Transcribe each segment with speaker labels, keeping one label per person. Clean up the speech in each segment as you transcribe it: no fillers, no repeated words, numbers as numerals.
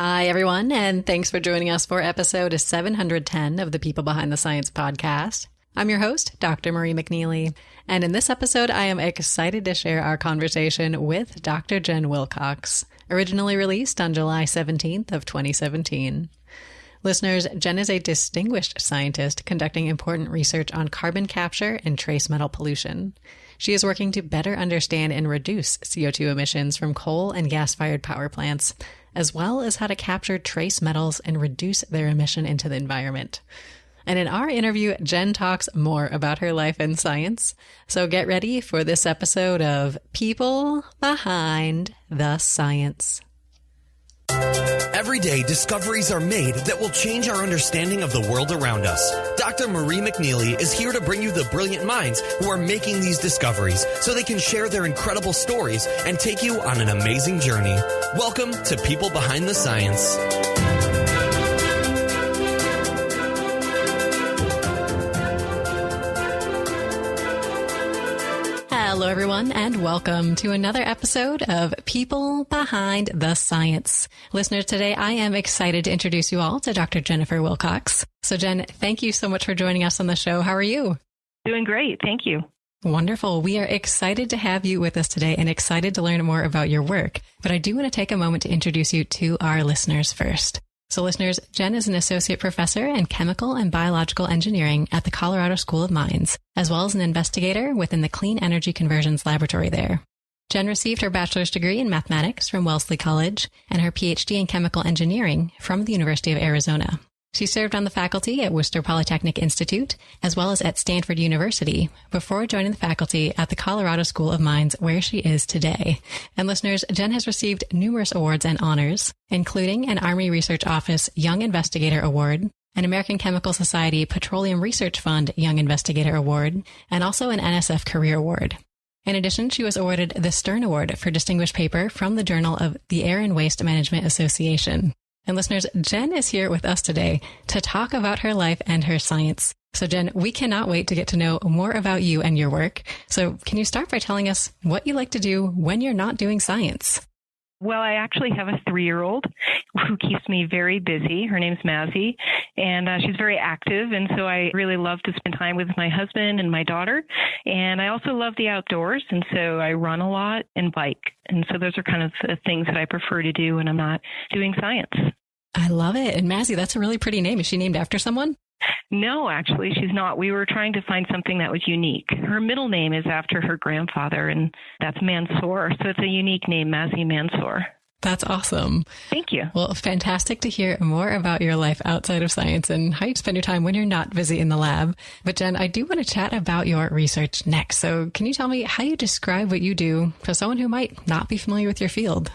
Speaker 1: Hi, everyone, and thanks for joining us for episode 710 of the People Behind the Science podcast. I'm your host, Dr. Marie McNeely, and in this episode, I am excited to share our conversation with Dr. Jen Wilcox, originally released on July 17th of 2017. Listeners, Jen is a distinguished scientist conducting important research on carbon capture and trace metal pollution. She is working to better understand and reduce CO2 emissions from coal and gas-fired power plants, as well as how to capture trace metals and reduce their emission into the environment. And in our interview, Jen talks more about her life in science. So get ready for this episode of People Behind the Science.
Speaker 2: Every day, discoveries are made that will change our understanding of the world around us. Dr. Marie McNeely is here to bring you the brilliant minds who are making these discoveries so they can share their incredible stories and take you on an amazing journey. Welcome to People Behind the Science.
Speaker 1: Hello, everyone, and welcome to another episode of People Behind the Science. Listeners, today I am excited to introduce you all to Dr. Jennifer Wilcox. So, Jen, thank you so much for joining us on the show. How are you?
Speaker 3: Doing great. Thank you.
Speaker 1: Wonderful. We are excited to have you with us today and excited to learn more about your work. But I do want to take a moment to introduce you to our listeners first. So listeners, Jen is an associate professor in chemical and biological engineering at the Colorado School of Mines, as well as an investigator within the Clean Energy Conversions Laboratory there. Jen received her bachelor's degree in mathematics from Wellesley College and her PhD in chemical engineering from the University of Arizona. She served on the faculty at Worcester Polytechnic Institute, as well as at Stanford University, before joining the faculty at the Colorado School of Mines, where she is today. And listeners, Jen has received numerous awards and honors, including an Army Research Office Young Investigator Award, an American Chemical Society Petroleum Research Fund Young Investigator Award, and also an NSF CAREER Award. In addition, she was awarded the Stern Award for Distinguished Paper from the Journal of the Air and Waste Management Association. And listeners, Jen is here with us today to talk about her life and her science. So Jen, we cannot wait to get to know more about you and your work. So can you start by telling us what you like to do when you're not doing science?
Speaker 3: Well, I actually have a 3-year-old who keeps me very busy. Her name's Mazzy, and she's very active. And so I really love to spend time with my husband and my daughter. And I also love the outdoors. And so I run a lot and bike. And so those are kind of the things that I prefer to do when I'm not doing science.
Speaker 1: I love it. And Mazzy, that's a really pretty name. Is she named after someone?
Speaker 3: No, actually, she's not. We were trying to find something that was unique. Her middle name is after her grandfather, and that's Mansour. So it's a unique name, Mazzy Mansour.
Speaker 1: That's awesome.
Speaker 3: Thank you.
Speaker 1: Well, fantastic to hear more about your life outside of science and how you spend your time when you're not busy in the lab. But Jen, I do want to chat about your research next. So can you tell me how you describe what you do to someone who might not be familiar with your field?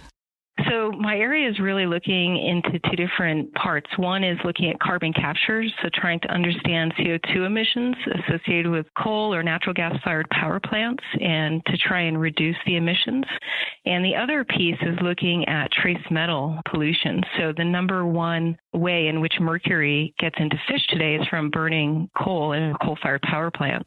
Speaker 3: So my area is really looking into 2 different parts. One is looking at carbon capture, so trying to understand CO2 emissions associated with coal or natural gas-fired power plants and to try and reduce the emissions. And the other piece is looking at trace metal pollution. So the number one way in which mercury gets into fish today is from burning coal in a coal-fired power plant.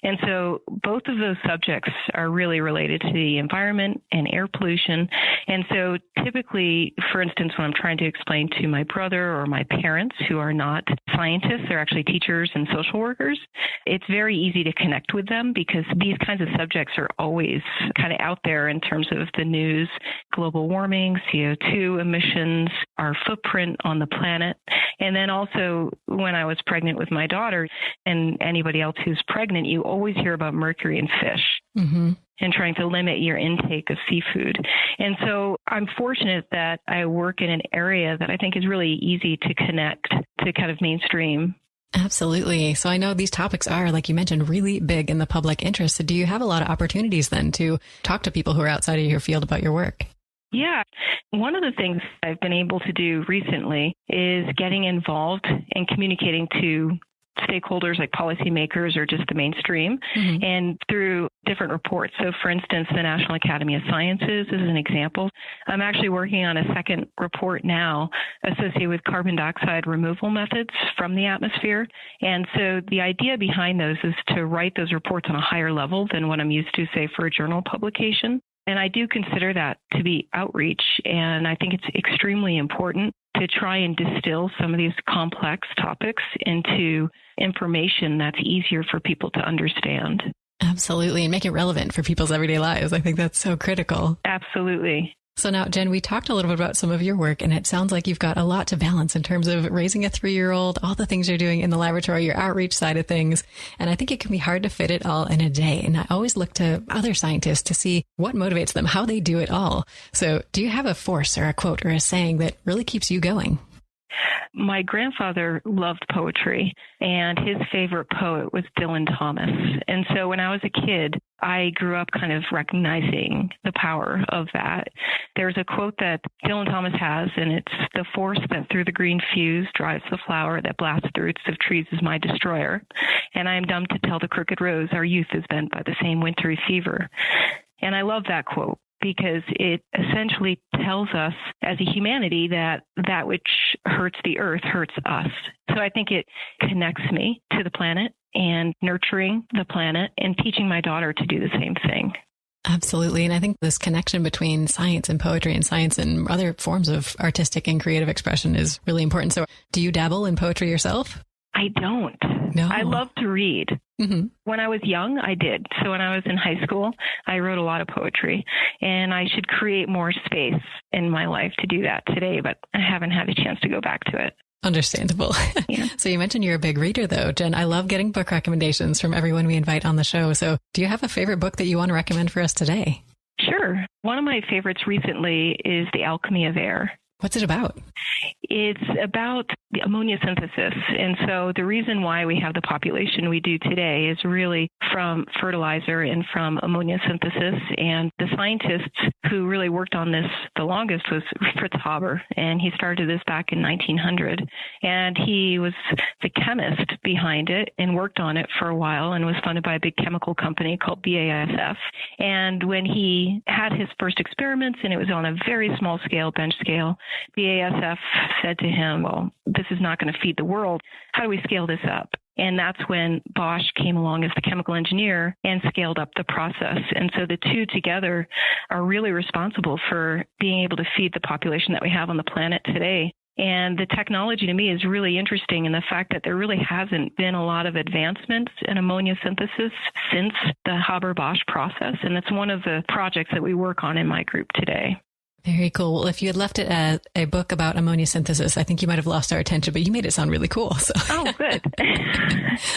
Speaker 3: And so both of those subjects are really related to the environment and air pollution. And so typically, for instance, when I'm trying to explain to my brother or my parents who are not scientists, they're actually teachers and social workers, it's very easy to connect with them because these kinds of subjects are always kind of out there in terms of the news, global warming, CO2 emissions, our footprint on the planet. And then also when I was pregnant with my daughter and anybody else who's pregnant, you always hear about mercury in fish. Mm-hmm. And trying to limit your intake of seafood. And so I'm fortunate that I work in an area that I think is really easy to connect to kind of mainstream.
Speaker 1: Absolutely. So I know these topics are, like you mentioned, really big in the public interest. So do you have a lot of opportunities then to talk to people who are outside of your field about your work?
Speaker 3: Yeah. One of the things I've been able to do recently is getting involved and communicating to stakeholders like policymakers or just the mainstream, and through different reports. So, for instance, the National Academy of Sciences is an example. I'm actually working on a second report now associated with carbon dioxide removal methods from the atmosphere. And so the idea behind those is to write those reports on a higher level than what I'm used to, say, for a journal publication. And I do consider that to be outreach, and I think it's extremely important. to try and distill some of these complex topics into information that's easier for people to understand.
Speaker 1: Absolutely. And make it relevant for people's everyday lives. I think that's so critical.
Speaker 3: Absolutely.
Speaker 1: So now, Jen, we talked a little bit about some of your work, and it sounds like you've got a lot to balance in terms of raising a 3-year-old, all the things you're doing in the laboratory, your outreach side of things. And I think it can be hard to fit it all in a day. And I always look to other scientists to see what motivates them, how they do it all. So do you have a force or a quote or a saying that really keeps you going?
Speaker 3: My grandfather loved poetry, and his favorite poet was Dylan Thomas. And so when I was a kid, I grew up kind of recognizing the power of that. There's a quote that Dylan Thomas has, and it's, "The force that through the green fuse drives the flower that blasts the roots of trees is my destroyer. And I am dumb to tell the crooked rose our youth is bent by the same wintry fever." And I love that quote, because it essentially tells us as a humanity that that which hurts the earth hurts us. So I think it connects me to the planet and nurturing the planet and teaching my daughter to do the same thing.
Speaker 1: Absolutely. And I think this connection between science and poetry and science and other forms of artistic and creative expression is really important. So do you dabble in poetry yourself?
Speaker 3: I don't.
Speaker 1: No.
Speaker 3: I love to read. Mm-hmm. When I was young, I did. So when I was in high school, I wrote a lot of poetry, and I should create more space in my life to do that today, but I haven't had a chance to go back to it.
Speaker 1: Understandable. Yeah. So you mentioned you're a big reader, though, Jen. I love getting book recommendations from everyone we invite on the show. So do you have a favorite book that you want to recommend for us today?
Speaker 3: Sure. One of my favorites recently is The Alchemy of Air.
Speaker 1: What's it about?
Speaker 3: It's about the ammonia synthesis. And so the reason why we have the population we do today is really from fertilizer and from ammonia synthesis. And the scientists who really worked on this the longest was Fritz Haber. And he started this back in 1900. And he was the chemist behind it and worked on it for a while and was funded by a big chemical company called BASF. And when he had his first experiments, and it was on a very small scale, bench scale, BASF said to him, well, this is not going to feed the world. How do we scale this up? And that's when Bosch came along as the chemical engineer and scaled up the process. And so the two together are really responsible for being able to feed the population that we have on the planet today. And the technology to me is really interesting in the fact that there really hasn't been a lot of advancements in ammonia synthesis since the Haber-Bosch process. And it's one of the projects that we work on in my group today.
Speaker 1: Very cool. Well, if you had left it at a book about ammonia synthesis, I think you might have lost our attention, but you made it sound really cool. So.
Speaker 3: Oh, good.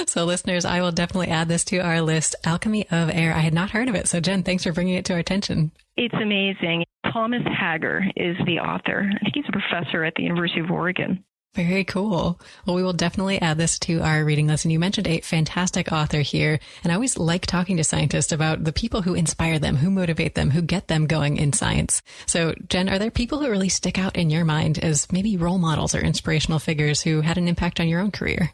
Speaker 1: So listeners, I will definitely add this to our list. Alchemy of Air. I had not heard of it. So Jen, thanks for bringing it to our attention.
Speaker 3: It's amazing. Thomas Hager is the author. I think he's a professor at the University of Oregon.
Speaker 1: Very cool. Well, we will definitely add this to our reading list. And you mentioned a fantastic author here. And I always like talking to scientists about the people who inspire them, who motivate them, who get them going in science. So, Jen, are there people who really stick out in your mind as maybe role models or inspirational figures who had an impact on your own career?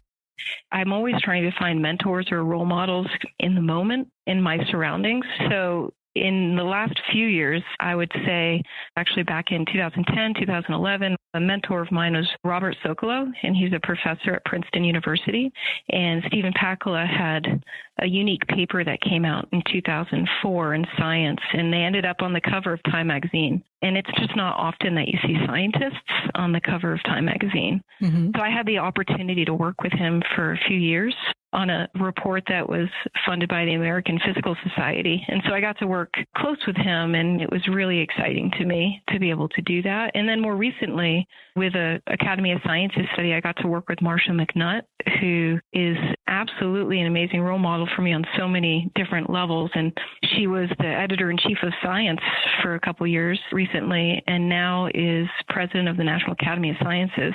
Speaker 3: I'm always trying to find mentors or role models in the moment, in my surroundings. So in the last few years, I would say actually back in 2010, 2011, a mentor of mine was Robert Sokolow, and he's a professor at Princeton University. And Stephen Pakula had a unique paper that came out in 2004 in Science, and they ended up on the cover of Time magazine. And it's just not often that you see scientists on the cover of Time magazine. Mm-hmm. So I had the opportunity to work with him for a few years on a report that was funded by the American Physical Society. And so I got to work close with him, and it was really exciting to me to be able to do that. And then more recently, with a Academy of Sciences study, I got to work with Marcia McNutt, who is absolutely an amazing role model for me on so many different levels. And she was the editor-in-chief of Science for a couple years recently, and now is president of the National Academy of Sciences.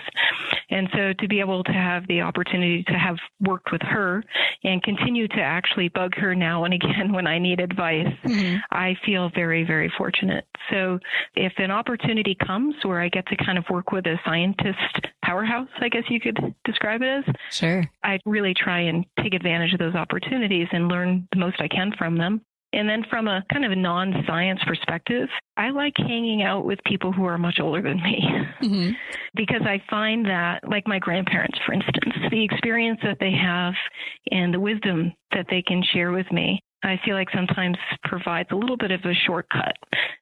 Speaker 3: And so to be able to have the opportunity to have worked with her and continue to actually bug her now and again when I need advice, mm-hmm. I feel very, very fortunate. So if an opportunity comes where I get to kind of work with a scientist powerhouse, I guess you could describe it as,
Speaker 1: sure,
Speaker 3: I really try and take advantage of those opportunities and learn the most I can from them. And then from a kind of a non-science perspective, I like hanging out with people who are much older than me, mm-hmm. because I find that, like my grandparents, for instance, the experience that they have and the wisdom that they can share with me, I feel like sometimes provides a little bit of a shortcut.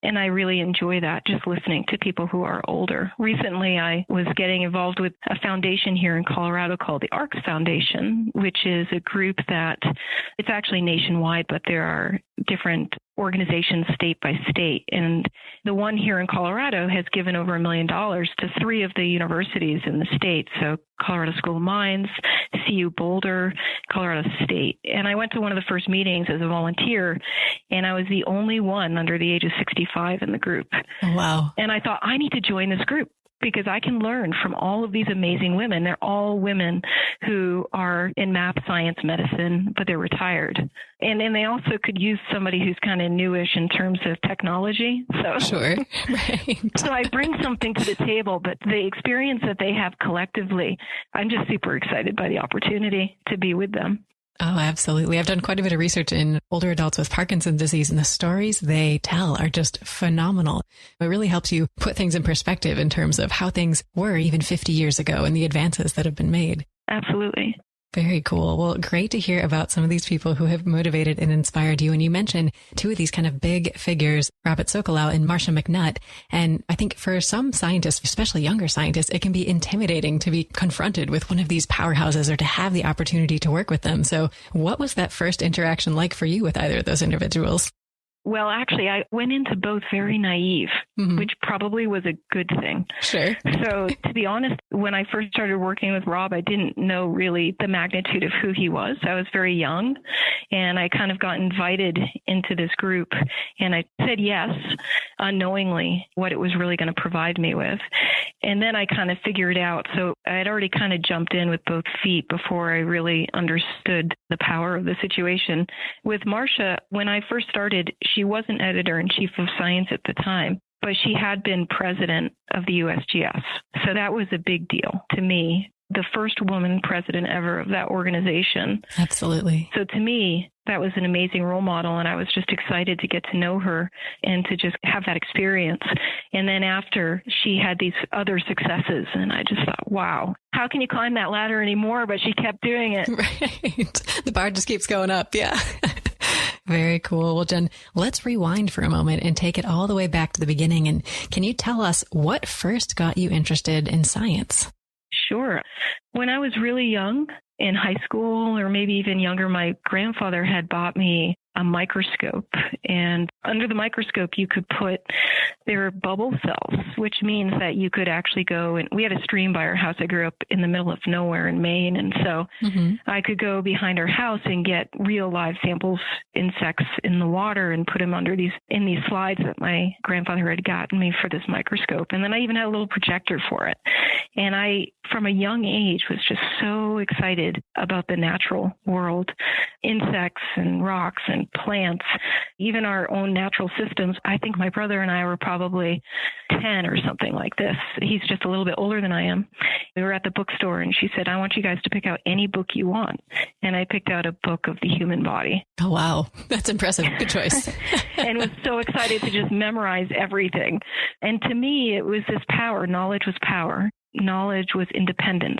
Speaker 3: And I really enjoy that, just listening to people who are older. Recently, I was getting involved with a foundation here in Colorado called the ARCS Foundation, which is a group that it's actually nationwide, but there are different organizations state by state. And the one here in Colorado has given over $1 million to 3 of the universities in the state. So Colorado School of Mines, CU Boulder, Colorado State. And I went to one of the first meetings as a volunteer, and I was the only one under the age of 65 in the group.
Speaker 1: Wow.
Speaker 3: And I thought, I need to join this group, because I can learn from all of these amazing women. They're all women who are in math, science, medicine, but they're retired. And they also could use somebody who's kind of newish in terms of technology. So,
Speaker 1: sure. Right.
Speaker 3: So I bring something to the table, but the experience that they have collectively, I'm just super excited by the opportunity to be with them.
Speaker 1: Oh, absolutely. I've done quite a bit of research in older adults with Parkinson's disease, and the stories they tell are just phenomenal. It really helps you put things in perspective in terms of how things were even 50 years ago and the advances that have been made.
Speaker 3: Absolutely.
Speaker 1: Very cool. Well, great to hear about some of these people who have motivated and inspired you. And you mentioned 2 of these kind of big figures, Robert Sokolow and Marcia McNutt. And I think for some scientists, especially younger scientists, it can be intimidating to be confronted with one of these powerhouses or to have the opportunity to work with them. So what was that first interaction like for you with either of those individuals?
Speaker 3: Well, actually, I went into both very naive, which probably was a good thing.
Speaker 1: Sure.
Speaker 3: So to be honest, when I first started working with Rob, I didn't know really the magnitude of who he was. I was very young, and I kind of got invited into this group, and I said yes, unknowingly, what it was really going to provide me with. And then I kind of figured out. So I had already kind of jumped in with both feet before I really understood the power of the situation. With Marcia, when I first started, she wasn't editor-in-chief of science at the time, but she had been president of the USGS. So that was a big deal to me, the first woman president ever of that organization.
Speaker 1: Absolutely.
Speaker 3: So to me, that was an amazing role model, and I was just excited to get to know her and to just have that experience. And then after, she had these other successes, and I just thought, wow, how can you climb that ladder anymore? But she kept doing it.
Speaker 1: Right. The bar just keeps going up. Yeah. Very cool. Well, Jen, let's rewind for a moment and take it all the way back to the beginning. And can you tell us what first got you interested in science?
Speaker 3: Sure. When I was really young, in high school or maybe even younger, my grandfather had bought me a microscope, and under the microscope you could put their bubble cells, which means that you could actually go, and we had a stream by our house. I grew up in the middle of nowhere in Maine, and so I could go behind our house and get real live samples, insects in the water, and put them under these slides that my grandfather had gotten me for this microscope. And then I even had a little projector for it. And I, from a young age, was just so excited about the natural world, insects and rocks and plants, even our own natural systems. I think my brother and I were probably 10 or something like this. He's just a little bit older than I am. We were at the bookstore, and she said, I want you guys to pick out any book you want. And I picked out a book of the human body.
Speaker 1: Oh, wow. That's impressive. Good choice.
Speaker 3: And was so excited to just memorize everything. And to me, it was this power. Knowledge was power. Knowledge was independence.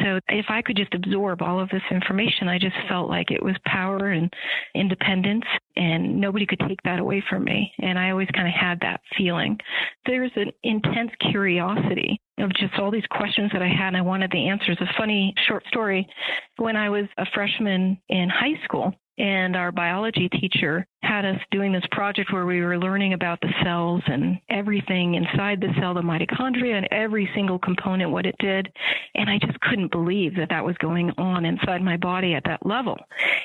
Speaker 3: So if I could just absorb all of this information, I just felt like it was power and independence, and nobody could take that away from me. And I always kind of had that feeling. There's an intense curiosity of just all these questions that I had, and I wanted the answers. A funny short story. When I was a freshman in high school, and our biology teacher had us doing this project where we were learning about the cells and everything inside the cell, the mitochondria, and every single component, what it did. And I just couldn't believe that that was going on inside my body at that level.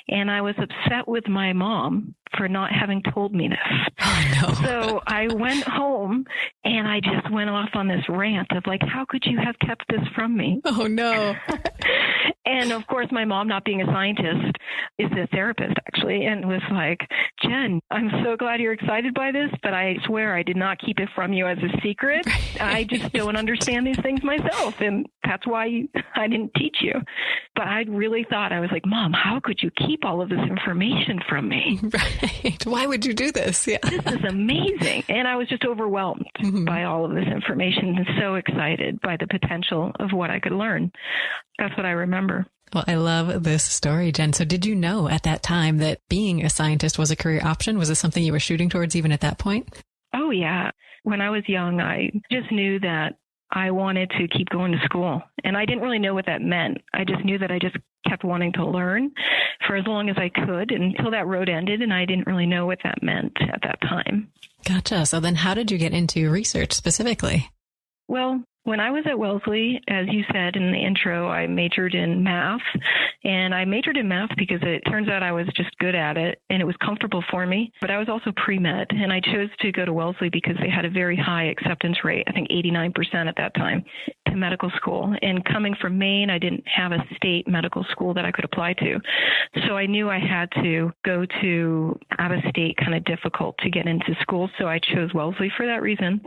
Speaker 3: And I was upset with my mom for not having told me this.
Speaker 1: Oh, no.
Speaker 3: So I went home and I just went off on this rant of like, how could you have kept this from me?
Speaker 1: Oh, no.
Speaker 3: And of course, my mom, not being a scientist, is a therapist actually, and was like, Jen, I'm so glad you're excited by this, but I swear I did not keep it from you as a secret. I just don't understand these things myself, and that's why I didn't teach you. But I really thought, I was like, Mom, how could you keep all of this information from me?
Speaker 1: Right. Why would you do this? Yeah.
Speaker 3: This is amazing. And I was just overwhelmed by all of this information and so excited by the potential of what I could learn. That's what I remember.
Speaker 1: Well, I love this story, Jen. So did you know at that time that being a scientist was a career option? Was it something you were shooting towards even at that point?
Speaker 3: Oh, yeah. When I was young, I just knew that I wanted to keep going to school. And I didn't really know what that meant. I just knew that I just kept wanting to learn for as long as I could until that road ended. And I didn't really know what that meant at that time.
Speaker 1: Gotcha. So then how did you get into research specifically?
Speaker 3: Well, when I was at Wellesley, as you said in the intro, I majored in math. And I majored in math because it turns out I was just good at it and it was comfortable for me. But I was also pre-med. And I chose to go to Wellesley because they had a very high acceptance rate, I think 89% at that time, to medical school. And coming from Maine, I didn't have a state medical school that I could apply to. So I knew I had to go to out of state, kind of difficult to get into school. So I chose Wellesley for that reason.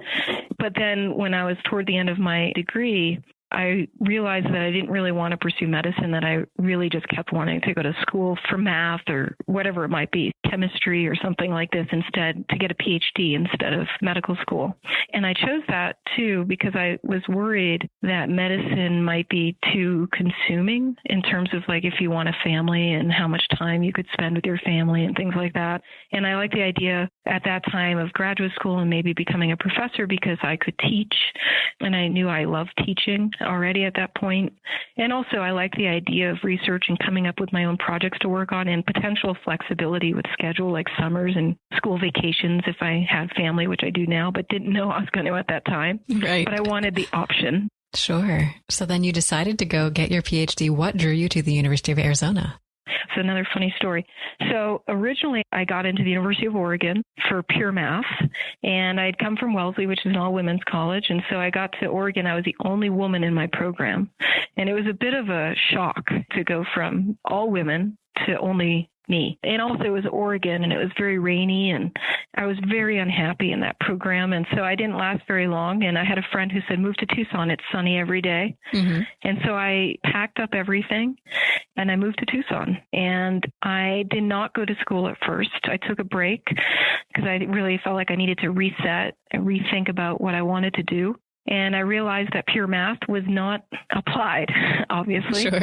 Speaker 3: But then when I was toward the end of my degree, I realized that I didn't really want to pursue medicine, that I really just kept wanting to go to school for math or whatever it might be, chemistry or something like this instead, to get a PhD instead of medical school. And I chose that too because I was worried that medicine might be too consuming in terms of like if you want a family and how much time you could spend with your family and things like that. And I liked the idea at that time of graduate school and maybe becoming a professor because I could teach and I knew I loved teaching already at that point. And also I like the idea of research and coming up with my own projects to work on and potential flexibility with schedule like summers and school vacations if I had family, which I do now, but didn't know I was going to at that time.
Speaker 1: Right.
Speaker 3: But I wanted the option.
Speaker 1: Sure. So then you decided to go get your PhD. What drew you to the University of Arizona?
Speaker 3: It's another funny story. So originally I got into the University of Oregon for pure math, and I'd come from Wellesley, which is an all-women's college. And so I got to Oregon. I was the only woman in my program. And it was a bit of a shock to go from all women to only me. And also it was Oregon and it was very rainy and I was very unhappy in that program. And so I didn't last very long. And I had a friend who said, move to Tucson. It's sunny every day. Mm-hmm. And so I packed up everything and I moved to Tucson. And I did not go to school at first. I took a break because I really felt like I needed to reset and rethink about what I wanted to do. And I realized that pure math was not applied, obviously.
Speaker 1: Sure.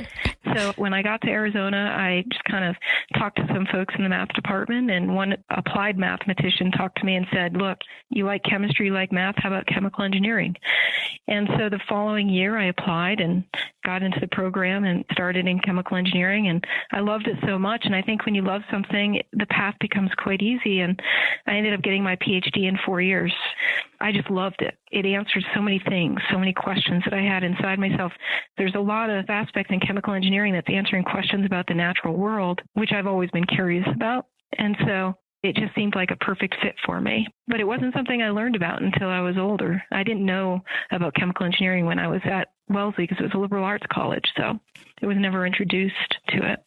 Speaker 3: So when I got to Arizona, I just kind of talked to some folks in the math department, and one applied mathematician talked to me and said, look, you like chemistry, you like math, how about chemical engineering? And so the following year I applied and got into the program and started in chemical engineering, and I loved it so much. And I think when you love something, the path becomes quite easy. And I ended up getting my PhD in 4 years. I just loved it. It answered so many things, so many questions that I had inside myself. There's a lot of aspects in chemical engineering that's answering questions about the natural world, which I've always been curious about. And so it just seemed like a perfect fit for me. But it wasn't something I learned about until I was older. I didn't know about chemical engineering when I was at Wellesley because it was a liberal arts college. So it was never introduced to it.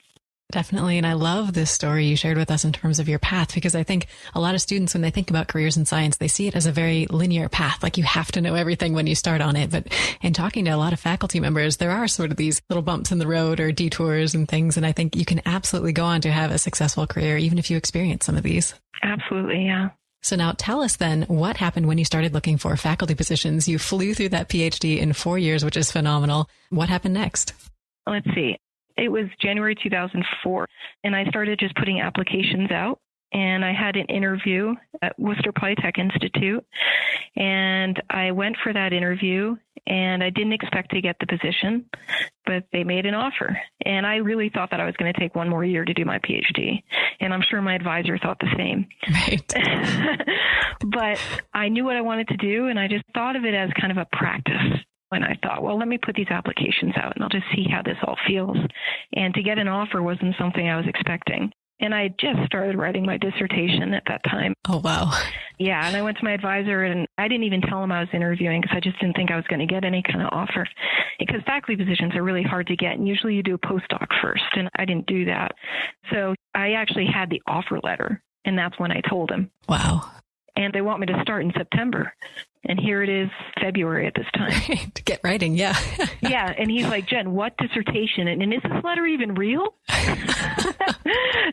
Speaker 1: Definitely. And I love this story you shared with us in terms of your path, because I think a lot of students, when they think about careers in science, they see it as a very linear path. Like you have to know everything when you start on it. But in talking to a lot of faculty members, there are sort of these little bumps in the road or detours and things. And I think you can absolutely go on to have a successful career, even if you experience some of these.
Speaker 3: Absolutely. Yeah.
Speaker 1: So now tell us then what happened when you started looking for faculty positions. You flew through that PhD in 4 years, which is phenomenal. What happened next?
Speaker 3: Let's see. It was January 2004, and I started just putting applications out, and I had an interview at Worcester Polytechnic Institute, and I went for that interview, and I didn't expect to get the position, but they made an offer, and I really thought that I was going to take 1 more year to do my PhD, and I'm sure my advisor thought the same.
Speaker 1: Right.
Speaker 3: But I knew what I wanted to do, and I just thought of it as kind of a practice. And I thought, well, let me put these applications out and I'll just see how this all feels. And to get an offer wasn't something I was expecting. And I just started writing my dissertation at that time.
Speaker 1: Oh, wow.
Speaker 3: Yeah. And I went to my advisor and I didn't even tell him I was interviewing because I just didn't think I was going to get any kind of offer, because faculty positions are really hard to get. And usually you do a postdoc first. And I didn't do that. So I actually had the offer letter, and that's when I told him.
Speaker 1: Wow.
Speaker 3: And they want me to start in September. And here it is, February at this time.
Speaker 1: To get writing, yeah.
Speaker 3: Yeah, and he's like, Jen, what dissertation? And is this letter even real?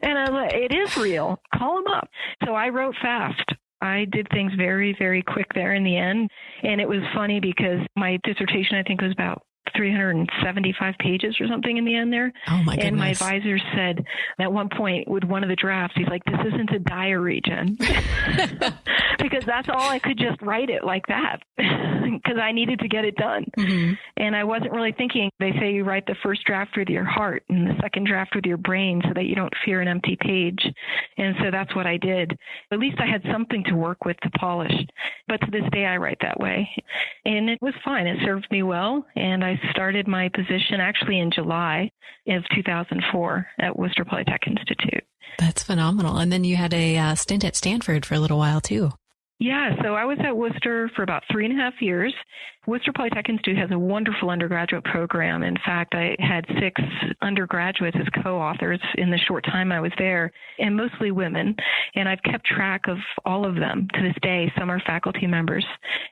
Speaker 3: And I'm like, it is real. Call him up. So I wrote fast. I did things very, very quick there in the end. And it was funny because my dissertation, I think, was about 375 pages or something in the end there.
Speaker 1: Oh, my goodness.
Speaker 3: And my advisor said at one point with one of the drafts, he's like, this isn't a diary, Jen. Because that's all I could just write it like that because I needed to get it done. Mm-hmm. And I wasn't really thinking, they say you write the first draft with your heart and the second draft with your brain so that you don't fear an empty page. And so that's what I did. At least I had something to work with to polish. But to this day, I write that way. And it was fine. It served me well. And I started my position actually in July of 2004 at Worcester Polytechnic Institute.
Speaker 1: That's phenomenal. And then you had a stint at Stanford for a little while, too.
Speaker 3: Yeah, so I was at Worcester for about 3.5 years. Worcester Polytechnic Institute has a wonderful undergraduate program. In fact, I had 6 undergraduates as co-authors in the short time I was there, and mostly women. And I've kept track of all of them to this day. Some are faculty members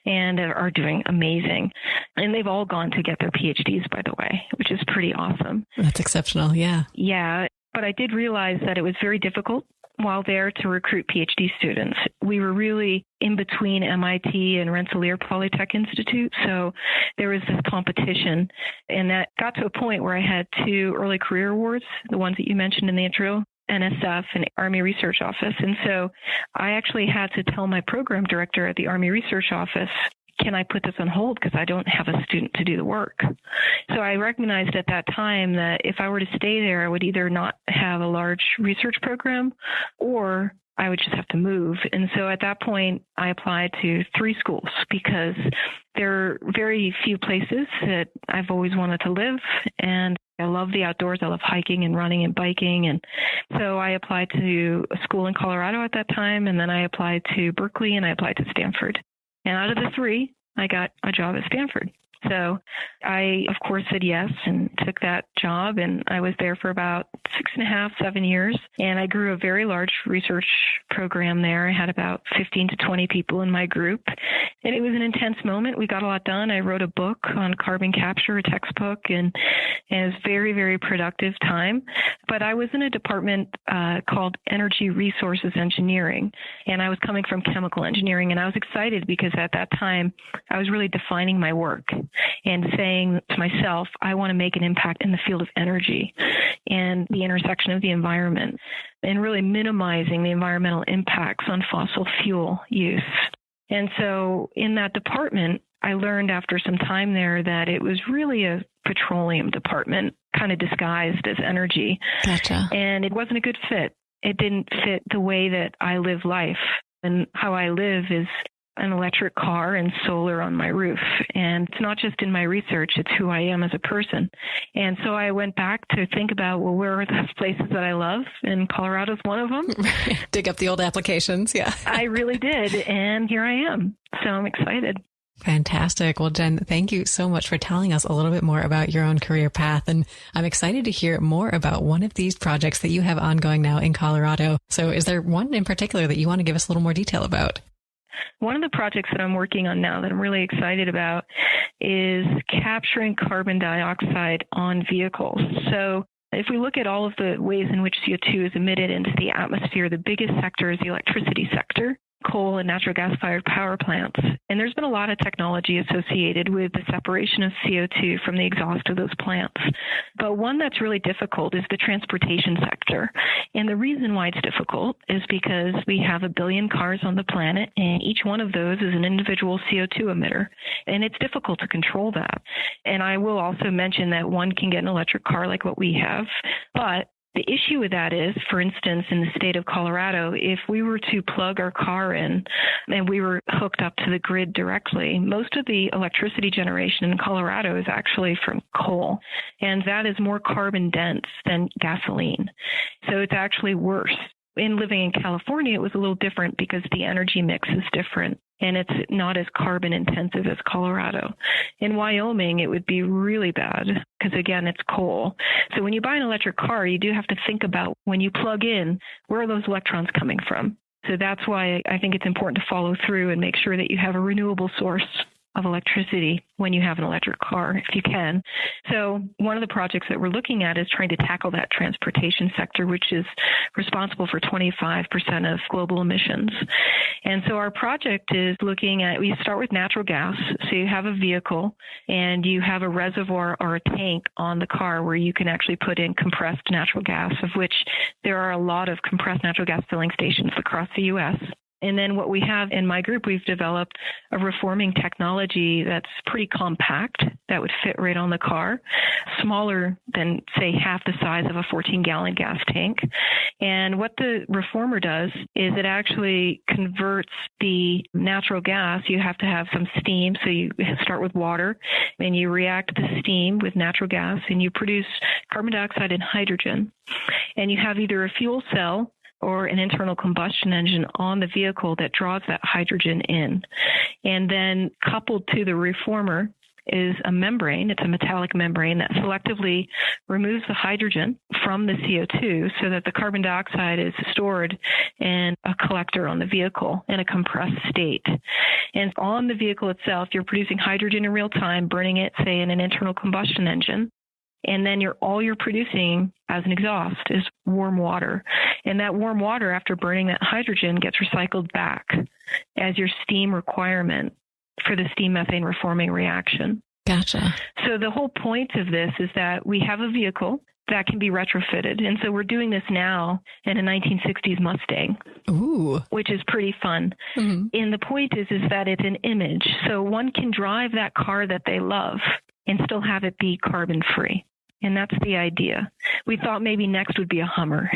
Speaker 3: and are doing amazing. And they've all gone to get their PhDs, by the way, which is pretty awesome.
Speaker 1: That's exceptional, yeah.
Speaker 3: Yeah, but I did realize that it was very difficult while there to recruit PhD students. We were really in between MIT and Rensselaer Polytechnic Institute, so there was this competition, and that got to a point where I had 2 early career awards, the ones that you mentioned in the intro, NSF and Army Research Office. And so I actually had to tell my program director at the Army Research Office, can I put this on hold because I don't have a student to do the work? So I recognized at that time that if I were to stay there, I would either not have a large research program or I would just have to move. And so at that point, I applied to 3 schools because there are very few places that I've always wanted to live. And I love the outdoors. I love hiking and running and biking. And so I applied to a school in Colorado at that time. And then I applied to Berkeley and I applied to Stanford. And out of the 3, I got a job at Stanford. So I, of course, said yes and took that job. And I was there for about 6.5, 7 years. And I grew a very large research program there. I had about 15 to 20 people in my group. And it was an intense moment. We got a lot done. I wrote a book on carbon capture, a textbook, and it was very, very productive time. But I was in a department called Energy Resources Engineering. And I was coming from chemical engineering. And I was excited because at that time, I was really defining my work and saying to myself, I want to make an impact in the field of energy and the intersection of the environment and really minimizing the environmental impacts on fossil fuel use. And so in that department, I learned after some time there that it was really a petroleum department, kind of disguised as energy.
Speaker 1: Gotcha.
Speaker 3: And it wasn't a good fit. It didn't fit the way that I live life. And how I live is an electric car and solar on my roof. And it's not just in my research, it's who I am as a person. And so I went back to think about, well, where are those places that I love? And Colorado's one of them.
Speaker 1: Dig up the old applications, yeah.
Speaker 3: I really did. And here I am. So I'm excited.
Speaker 1: Fantastic. Well, Jen, thank you so much for telling us a little bit more about your own career path. And I'm excited to hear more about one of these projects that you have ongoing now in Colorado. So is there one in particular that you want to give us a little more detail about?
Speaker 3: One of the projects that I'm working on now that I'm really excited about is capturing carbon dioxide on vehicles. So if we look at all of the ways in which CO2 is emitted into the atmosphere, the biggest sector is the electricity sector, coal and natural gas-fired power plants. And there's been a lot of technology associated with the separation of CO2 from the exhaust of those plants. But one that's really difficult is the transportation sector. And the reason why it's difficult is because we have 1 billion cars on the planet, and each one of those is an individual CO2 emitter. And it's difficult to control that. And I will also mention that one can get an electric car like what we have, but the issue with that is, for instance, in the state of Colorado, if we were to plug our car in and we were hooked up to the grid directly, most of the electricity generation in Colorado is actually from coal, and that is more carbon dense than gasoline. So it's actually worse. In living in California, it was a little different because the energy mix is different and it's not as carbon intensive as Colorado. In Wyoming, it would be really bad because, again, it's coal. So when you buy an electric car, you do have to think about when you plug in, where are those electrons coming from? So that's why I think it's important to follow through and make sure that you have a renewable source. of electricity when you have an electric car, if you can. So one of the projects that we're looking at is trying to tackle that transportation sector, which is responsible for 25% of global emissions. And so our project is looking at, we start with natural gas. So you have a vehicle and you have a reservoir or a tank on the car where you can actually put in compressed natural gas, of which there are a lot of compressed natural gas filling stations across the U.S. And then what we have in my group, we've developed a reforming technology that's pretty compact that would fit right on the car, smaller than, say, half the size of a 14-gallon gas tank. And what the reformer does is it actually converts the natural gas. You have to have some steam, so you start with water, and you react the steam with natural gas, and you produce carbon dioxide and hydrogen. And you have either a fuel cell or an internal combustion engine on the vehicle that draws that hydrogen in. And then coupled to the reformer is a membrane. It's a metallic membrane that selectively removes the hydrogen from the CO2 so that the carbon dioxide is stored in a collector on the vehicle in a compressed state. And on the vehicle itself, you're producing hydrogen in real time, burning it, say, in an internal combustion engine. And then all you're producing as an exhaust is warm water. And that warm water, after burning that hydrogen, gets recycled back as your steam requirement for the steam methane reforming reaction.
Speaker 1: Gotcha.
Speaker 3: So the whole point of this is that we have a vehicle that can be retrofitted. And so we're doing this now in a 1960s Mustang,
Speaker 1: Ooh,
Speaker 3: which is pretty fun.
Speaker 1: Mm-hmm.
Speaker 3: And the point is that it's an image. So one can drive that car that they love and still have it be carbon free. And that's the idea. We thought maybe next would be a Hummer.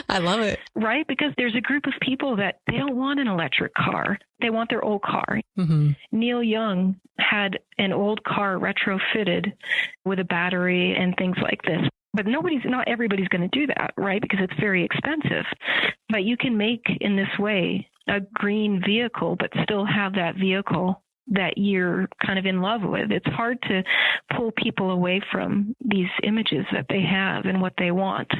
Speaker 1: I love it.
Speaker 3: Right? Because there's a group of people that they don't want an electric car. They want their old car.
Speaker 1: Mm-hmm.
Speaker 3: Neil Young had an old car retrofitted with a battery and things like this. But not everybody's going to do that, right? Because it's very expensive. But you can make in this way a green vehicle, but still have that vehicle that you're kind of in love with. It's hard to pull people away from these images that they have and what they want.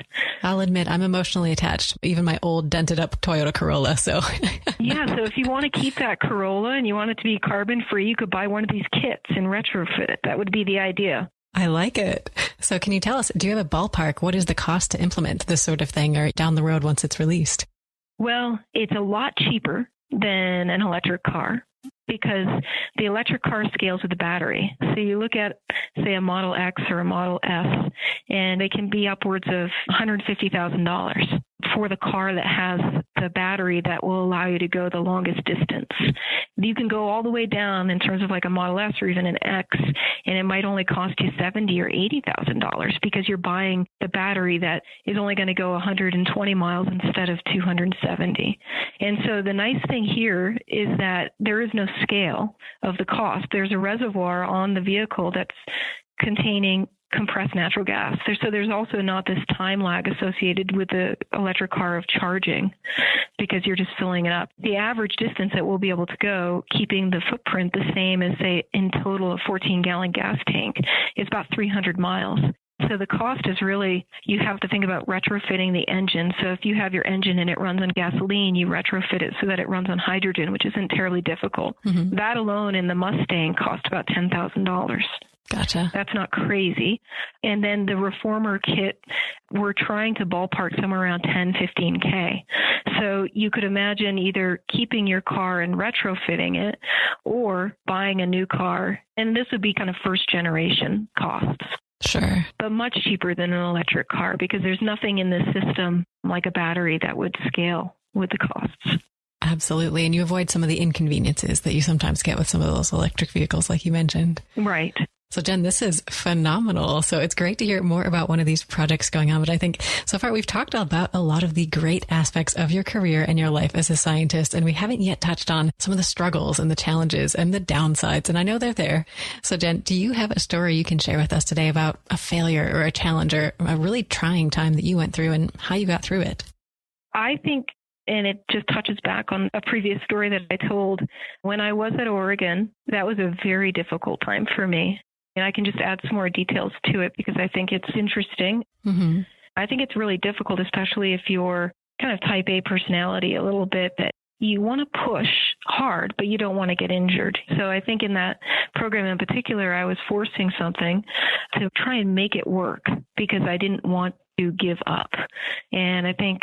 Speaker 1: I'll admit I'm emotionally attached, even my old dented up Toyota Corolla. So
Speaker 3: yeah, so if you want to keep that Corolla and you want it to be carbon free, you could buy one of these kits and retrofit it. That would be the idea.
Speaker 1: I like it. So can you tell us, do you have a ballpark? What is the cost to implement this sort of thing or down the road once it's released?
Speaker 3: Well, it's a lot cheaper than an electric car, because the electric car scales with the battery. So you look at, say, a Model X or a Model S, and they can be upwards of $150,000 for the car that has the battery that will allow you to go the longest distance. You can go all the way down in terms of like a Model S or even an X, and it might only cost you $70,000 or $80,000 because you're buying the battery that is only going to go 120 miles instead of 270. And so the nice thing here is that there is no scale of the cost. There's a reservoir on the vehicle that's containing compressed natural gas. So there's also not this time lag associated with the electric car of charging because you're just filling it up. The average distance that we'll be able to go, keeping the footprint the same as, say, in total a 14-gallon gas tank, is about 300 miles. So the cost is really, you have to think about retrofitting the engine. So if you have your engine and it runs on gasoline, you retrofit it so that it runs on hydrogen, which isn't terribly difficult. Mm-hmm. That alone in the Mustang cost about $10,000.
Speaker 1: Gotcha.
Speaker 3: That's not crazy. And then the reformer kit, we're trying to ballpark somewhere around 10, 15K. So you could imagine either keeping your car and retrofitting it or buying a new car. And this would be kind of first generation costs.
Speaker 1: Sure.
Speaker 3: But much cheaper than an electric car because there's nothing in this system like a battery that would scale with the costs.
Speaker 1: Absolutely. And you avoid some of the inconveniences that you sometimes get with some of those electric vehicles, like you mentioned.
Speaker 3: Right.
Speaker 1: So Jen, this is phenomenal. So it's great to hear more about one of these projects going on. But I think so far we've talked about a lot of the great aspects of your career and your life as a scientist. And we haven't yet touched on some of the struggles and the challenges and the downsides. And I know they're there. So Jen, do you have a story you can share with us today about a failure or a challenge or a really trying time that you went through and how you got through it?
Speaker 3: I think, and it just touches back on a previous story that I told, when I was at Oregon, that was a very difficult time for me. And I can just add some more details to it because I think it's interesting. Mm-hmm. I think it's really difficult, especially if you're kind of type A personality a little bit, that you want to push hard, but you don't want to get injured. So I think in that program in particular, I was forcing something to try and make it work because I didn't want to give up. And I think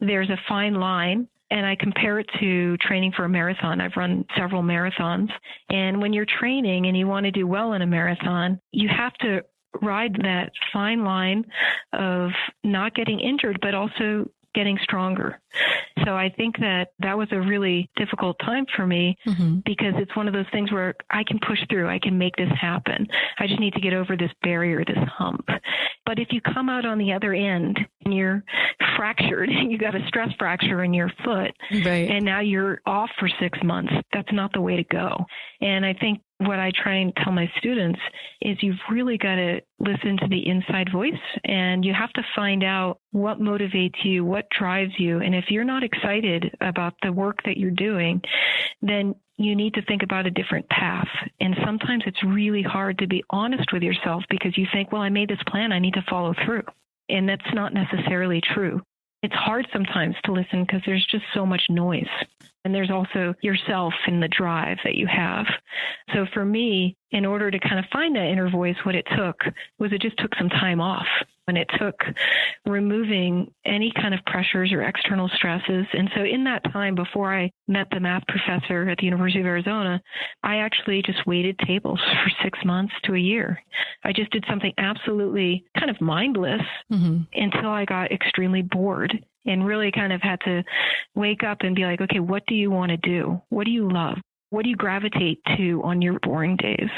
Speaker 3: there's a fine line. And I compare it to training for a marathon. I've run several marathons. And when you're training and you want to do well in a marathon, you have to ride that fine line of not getting injured, but also getting stronger. So I think that was a really difficult time for me because it's one of those things where I can push through. I can make this happen. I just need to get over this barrier, this hump. But if you come out on the other end and you're fractured, you got a stress fracture in your foot, right, and now you're off for 6 months, that's not the way to go. And I think what I try and tell my students is you've really got to listen to the inside voice, and you have to find out what motivates you, what drives you. And if you're not excited about the work that you're doing, then you need to think about a different path. And sometimes it's really hard to be honest with yourself because you think, well, I made this plan, I need to follow through. And that's not necessarily true. It's hard sometimes to listen because there's just so much noise. And there's also yourself and the drive that you have. So for me, in order to kind of find that inner voice, what it took was it just took some time off. And it took removing any kind of pressures or external stresses. And so in that time before I met the math professor at the University of Arizona, I actually just waited tables for 6 months to a year. I just did something absolutely kind of mindless until I got extremely bored and really kind of had to wake up and be like, okay, what do you want to do? What do you love? What do you gravitate to on your boring days?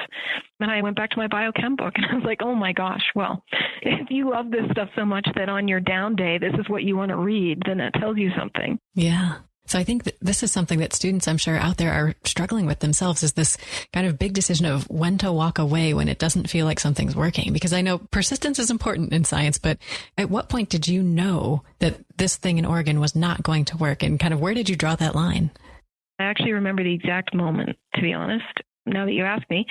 Speaker 3: And I went back to my biochem book and I was like, oh my gosh, well, if you love this stuff so much that on your down day, this is what you want to read, then that tells you something.
Speaker 1: Yeah. So I think that this is something that students, I'm sure, out there are struggling with themselves, is this kind of big decision of when to walk away when it doesn't feel like something's working. Because I know persistence is important in science, but at what point did you know that this thing in Oregon was not going to work? And kind of where did you draw that line?
Speaker 3: I actually remember the exact moment, to be honest, now that you ask me.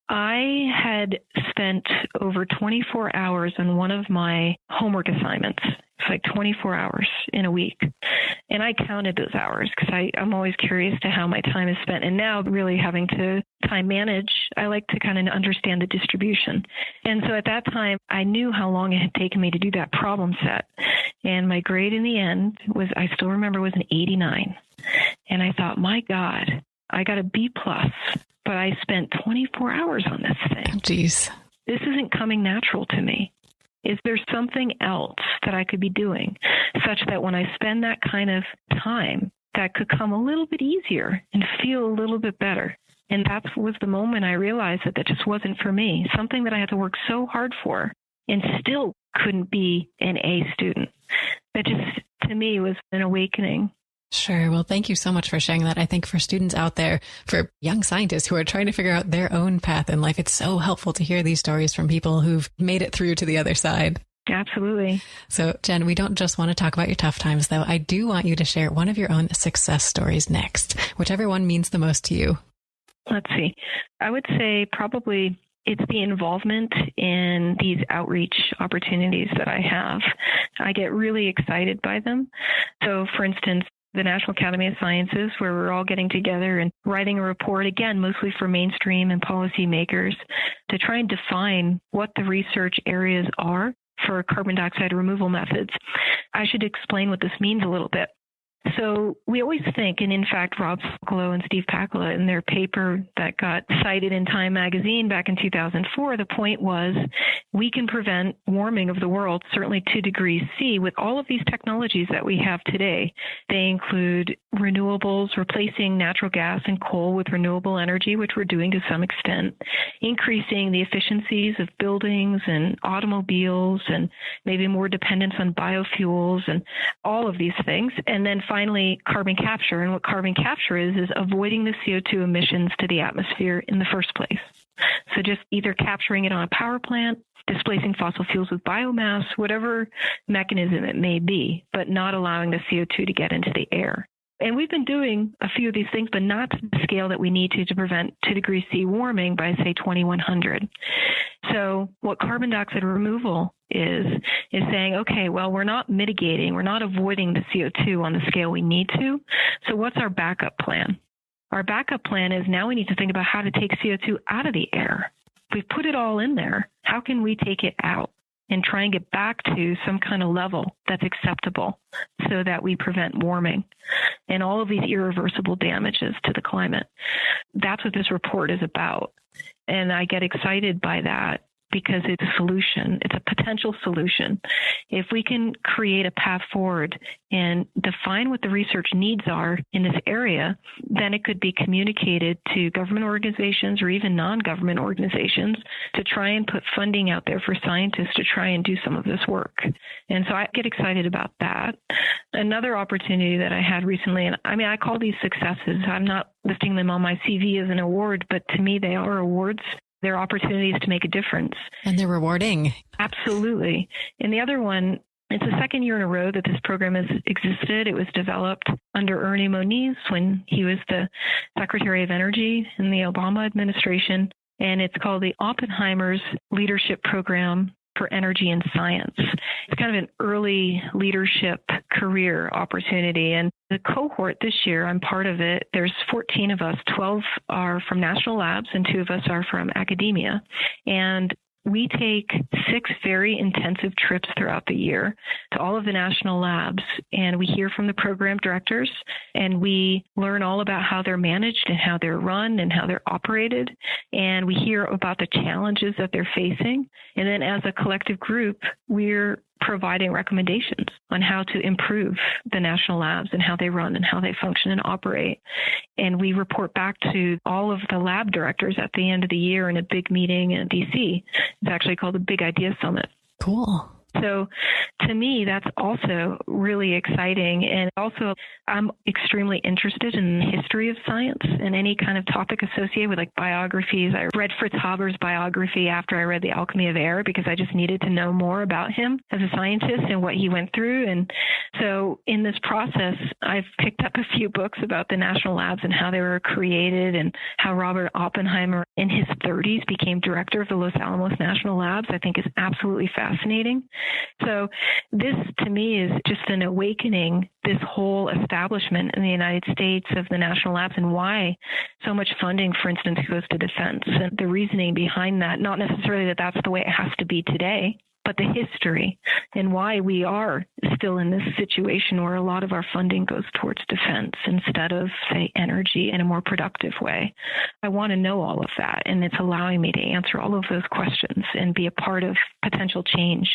Speaker 3: I had spent over 24 hours on one of my homework assignments. It's like 24 hours in a week. And I counted those hours because I'm always curious to how my time is spent. And now really having to time manage, I like to kind of understand the distribution. And so at that time, I knew how long it had taken me to do that problem set. And my grade in the end was, I still remember, was an 89. And I thought, my God, I got a B+, but I spent 24 hours on this thing.
Speaker 1: Jeez.
Speaker 3: This isn't coming natural to me. Is there something else that I could be doing such that when I spend that kind of time, that could come a little bit easier and feel a little bit better? And that was the moment I realized that just wasn't for me. Something that I had to work so hard for and still couldn't be an A student. That just, to me, was an awakening.
Speaker 1: Sure. Well, thank you so much for sharing that. I think for students out there, for young scientists who are trying to figure out their own path in life, it's so helpful to hear these stories from people who've made it through to the other side.
Speaker 3: Absolutely.
Speaker 1: So, Jen, we don't just want to talk about your tough times, though. I do want you to share one of your own success stories next, whichever one means the most to you.
Speaker 3: Let's see. I would say probably it's the involvement in these outreach opportunities that I have. I get really excited by them. So, for instance, the National Academy of Sciences, where we're all getting together and writing a report, again, mostly for mainstream and policymakers, to try and define what the research areas are for carbon dioxide removal methods. I should explain what this means a little bit. So we always think, and in fact, Rob Sokolow and Steve Pakula, in their paper that got cited in Time magazine back in 2004, the point was we can prevent warming of the world, certainly 2 degrees C, with all of these technologies that we have today. They include renewables, replacing natural gas and coal with renewable energy, which we're doing to some extent, increasing the efficiencies of buildings and automobiles, and maybe more dependence on biofuels and all of these things. And then finally, carbon capture. And what carbon capture is avoiding the CO2 emissions to the atmosphere in the first place. So just either capturing it on a power plant, displacing fossil fuels with biomass, whatever mechanism it may be, but not allowing the CO2 to get into the air. And we've been doing a few of these things, but not to the scale that we need to prevent 2 degrees C warming by, say, 2100. So what carbon dioxide removal is saying, okay, well, we're not mitigating, we're not avoiding the CO2 on the scale we need to. So what's our backup plan? Our backup plan is now we need to think about how to take CO2 out of the air. We've put it all in there. How can we take it out and try and get back to some kind of level that's acceptable so that we prevent warming and all of these irreversible damages to the climate? That's what this report is about. And I get excited by that because it's a solution. It's a potential solution. If we can create a path forward and define what the research needs are in this area, then it could be communicated to government organizations or even non-government organizations to try and put funding out there for scientists to try and do some of this work. And so I get excited about that. Another opportunity that I had recently, and I mean, I call these successes. I'm not listing them on my CV as an award, but to me, they are awards. They're opportunities to make a difference.
Speaker 1: And they're rewarding.
Speaker 3: Absolutely. And the other one, it's the second year in a row that this program has existed. It was developed under Ernie Moniz when he was the Secretary of Energy in the Obama administration. And it's called the Oppenheimer's Leadership Program for Energy and Science. It's kind of an early leadership career opportunity. And the cohort this year, I'm part of it. There's 14 of us. 12 are from national labs and 2 of us are from academia. And we take 6 very intensive trips throughout the year to all of the national labs, and we hear from the program directors, and we learn all about how they're managed and how they're run and how they're operated, and we hear about the challenges that they're facing. And then as a collective group, we're providing recommendations on how to improve the national labs and how they run and how they function and operate. And we report back to all of the lab directors at the end of the year in a big meeting in DC. It's actually called the Big Idea Summit.
Speaker 1: Cool.
Speaker 3: So to me, that's also really exciting. And also, I'm extremely interested in the history of science and any kind of topic associated with like biographies. I read Fritz Haber's biography after I read The Alchemy of Air because I just needed to know more about him as a scientist and what he went through. And so in this process, I've picked up a few books about the national labs and how they were created and how Robert Oppenheimer in his 30s became director of the Los Alamos National Labs. I think is absolutely fascinating. So this, to me, is just an awakening, this whole establishment in the United States of the national labs and why so much funding, for instance, goes to defense. And the reasoning behind that, not necessarily that that's the way it has to be today, but the history and why we are still in this situation where a lot of our funding goes towards defense instead of, say, energy in a more productive way. I want to know all of that, and it's allowing me to answer all of those questions and be a part of potential change.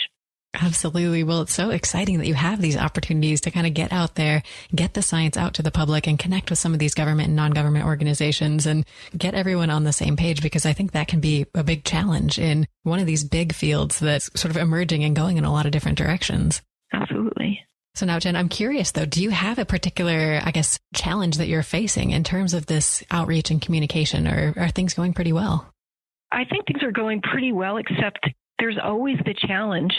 Speaker 1: Absolutely. Well, it's so exciting that you have these opportunities to kind of get out there, get the science out to the public and connect with some of these government and non-government organizations and get everyone on the same page, because I think that can be a big challenge in one of these big fields that's sort of emerging and going in a lot of different directions.
Speaker 3: Absolutely.
Speaker 1: So now, Jen, I'm curious, though, do you have a particular, I guess, challenge that you're facing in terms of this outreach and communication, or are things going pretty well?
Speaker 3: I think things are going pretty well, except there's always the challenge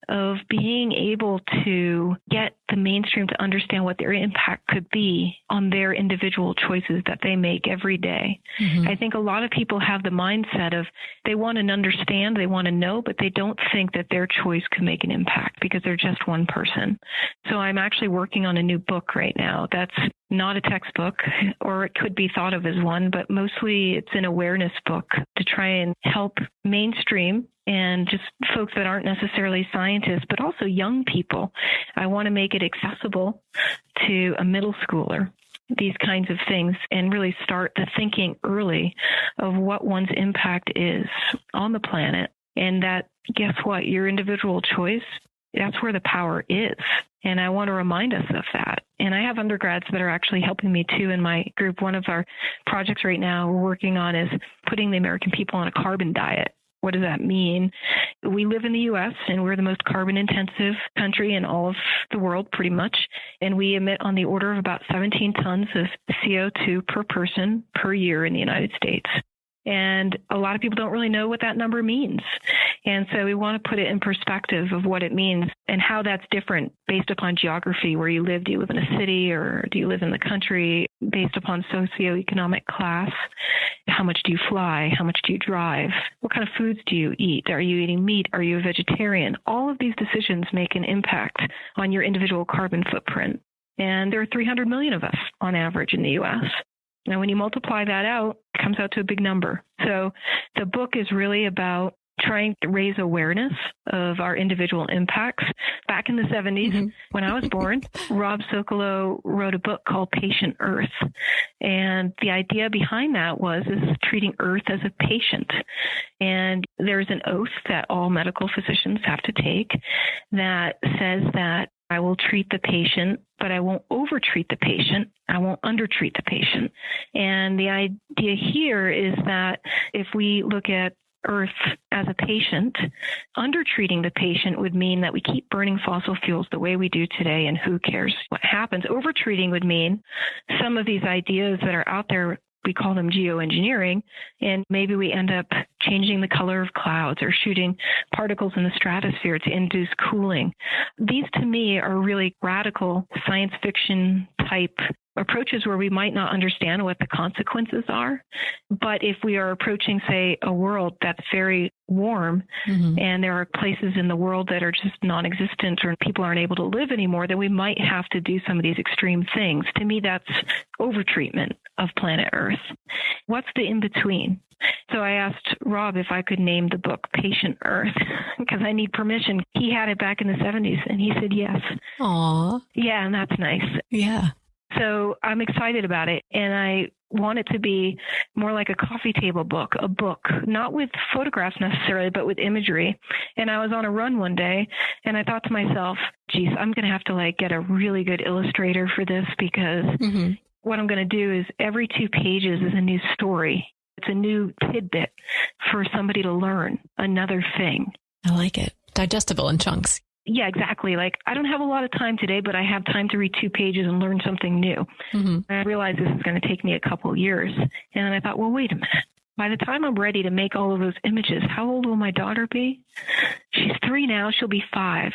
Speaker 3: of being able to get the mainstream to understand what their impact could be on their individual choices that they make every day. Mm-hmm. I think a lot of people have the mindset of they want to understand, they want to know, but they don't think that their choice could make an impact because they're just one person. So I'm actually working on a new book right now that's not a textbook, or it could be thought of as one, but mostly it's an awareness book to try and help mainstream and just folks that aren't necessarily scientists, but also young people. I want to make it accessible to a middle schooler, these kinds of things, and really start the thinking early of what one's impact is on the planet. And that, guess what, your individual choice, that's where the power is. And I want to remind us of that. And I have undergrads that are actually helping me too in my group. One of our projects right now we're working on is putting the American people on a carbon diet. What does that mean? We live in the U.S. and we're the most carbon intensive country in all of the world, pretty much. And we emit on the order of about 17 tons of CO2 per person per year in the United States. And a lot of people don't really know what that number means. And so we want to put it in perspective of what it means and how that's different based upon geography, where you live. Do you live in a city or do you live in the country? Based upon socioeconomic class, how much do you fly? How much do you drive? What kind of foods do you eat? Are you eating meat? Are you a vegetarian? All of these decisions make an impact on your individual carbon footprint. And there are 300 million of us on average in the U.S. Now, when you multiply that out, it comes out to a big number. So the book is really about trying to raise awareness of our individual impacts. Back in the 70s, when I was born, Rob Socolow wrote a book called Patient Earth. And the idea behind that was treating Earth as a patient. And there's an oath that all medical physicians have to take that says that I will treat the patient, but I won't overtreat the patient. I won't undertreat the patient. And the idea here is that if we look at Earth as a patient, undertreating the patient would mean that we keep burning fossil fuels the way we do today, and who cares what happens. Overtreating would mean some of these ideas that are out there, we call them geoengineering, and maybe we end up changing the color of clouds or shooting particles in the stratosphere to induce cooling. These, to me, are really radical science fiction type approaches where we might not understand what the consequences are. But if we are approaching, say, a world that's very warm and there are places in the world that are just non-existent or people aren't able to live anymore, then we might have to do some of these extreme things. To me, that's overtreatment of planet Earth. What's the in-between? So I asked Rob if I could name the book Patient Earth because I need permission. He had it back in the 70s and he said yes.
Speaker 1: Aw.
Speaker 3: Yeah, and that's nice.
Speaker 1: Yeah.
Speaker 3: So I'm excited about it. And I want it to be more like a coffee table book, a book, not with photographs necessarily, but with imagery. And I was on a run one day and I thought to myself, geez, I'm going to have to get a really good illustrator for this because what I'm going to do is every 2 pages is a new story. It's a new tidbit for somebody to learn another thing.
Speaker 1: I like it. Digestible in chunks.
Speaker 3: Yeah, exactly. I don't have a lot of time today, but I have time to read 2 pages and learn something new. I realized this is going to take me a couple of years. And then I thought, well, wait a minute. By the time I'm ready to make all of those images, how old will my daughter be? She's 3 now. She'll be 5.